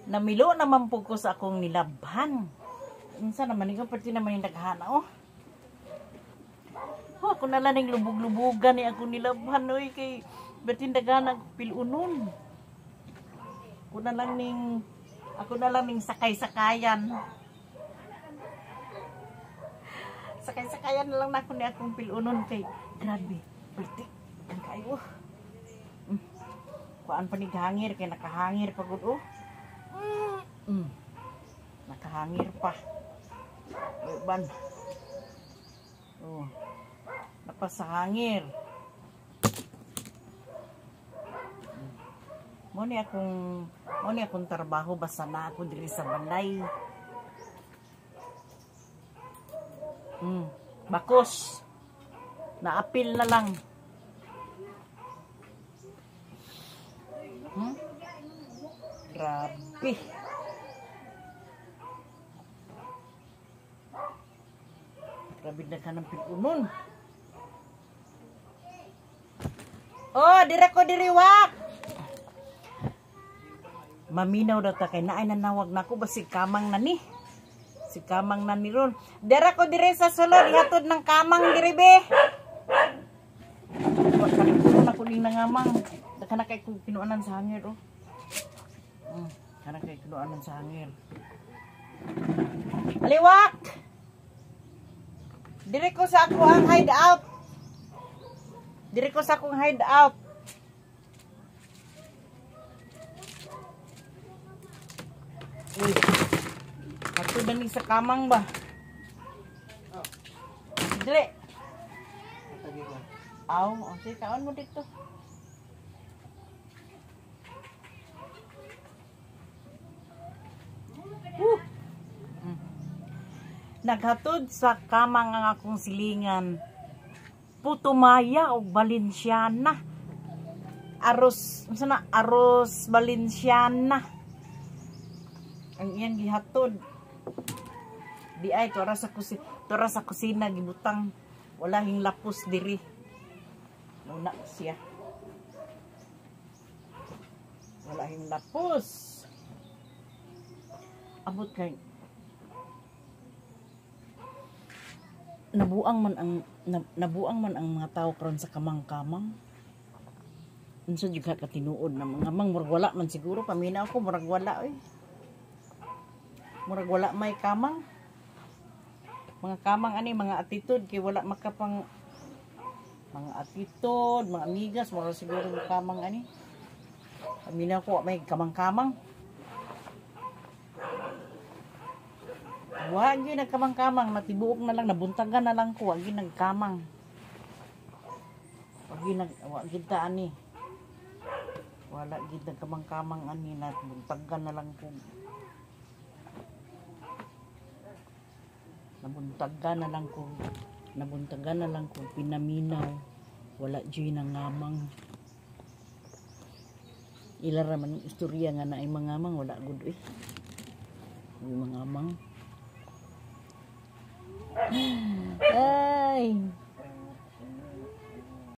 Namilo naman po ko sa akong nilabhan. Unsa naman ikaw pati naman yung naghana oh. Oh, ako na lang lubog-lubugan ni akong nilabhan oy kay batin daganag pilunon. Ako na lang ning sakay-sakayan. Sakay-sakayan na lang na ako ni akong pilunon kay grabe. Perti ang kayo. Kuan pa ni hangir kay nakahangir pagud oh. Nakahangir pa. Ban. Oh. Napasahangir. Mo ni akong trabaho basta na ako diri sa balay. Bakos. Naapil na lang. Grabe. Grabe na ka ng pilunon. Oh, dire ko diriwak. Maminaw daw ta kay naay nanawag nako ba si kamang na ni. Si kamang na ni ron. Dire ko dire sa sulod hatod ng kamang diri be. Pagkalikuron ako ning nangamang. Kana kay kinuanan sa hangir oh. Kana kay kinuanan sa hangir. Aliwak. Dire ko sa ako ang hideout. Dire ko sa akong hideout. Uy. Ato dani sa kamang ba? Dire. Aw, sige kaon mo dito. Naghatod sa kamang ang akong silingan. Putumaya o Valenciana. Aros Valenciana. Ang iyang gihatod. Di ay tora sa kusina gibutang wala hing lapos diri. Muna siya. Wala hing lapos. Abot kay nabuang man ang mga tao karon sa kamang-kamang. Unsa juga ka tinuod na mga mang murag wala man siguro paminaw ko murag wala oy. Murag wala may kamang. Mga kamang ani mga attitude kay wala makapang mga attitude, mga amigas murag siguro kamang ani. Paminaw ko may kamang-kamang. Wag gyud nagkamang-kamang, matibuok na lang nabuntagan na lang ko, wag gyud nagkamang. Wag gyud ta ani. Wala gyud nagkamang-kamang ani nabuntagan na lang ko. Nabuntagan na lang ko pinaminaw. Wala gyud nangamang. Ilara man istorya nga na ay mangamang wala gud eh. Mangamang. Ay.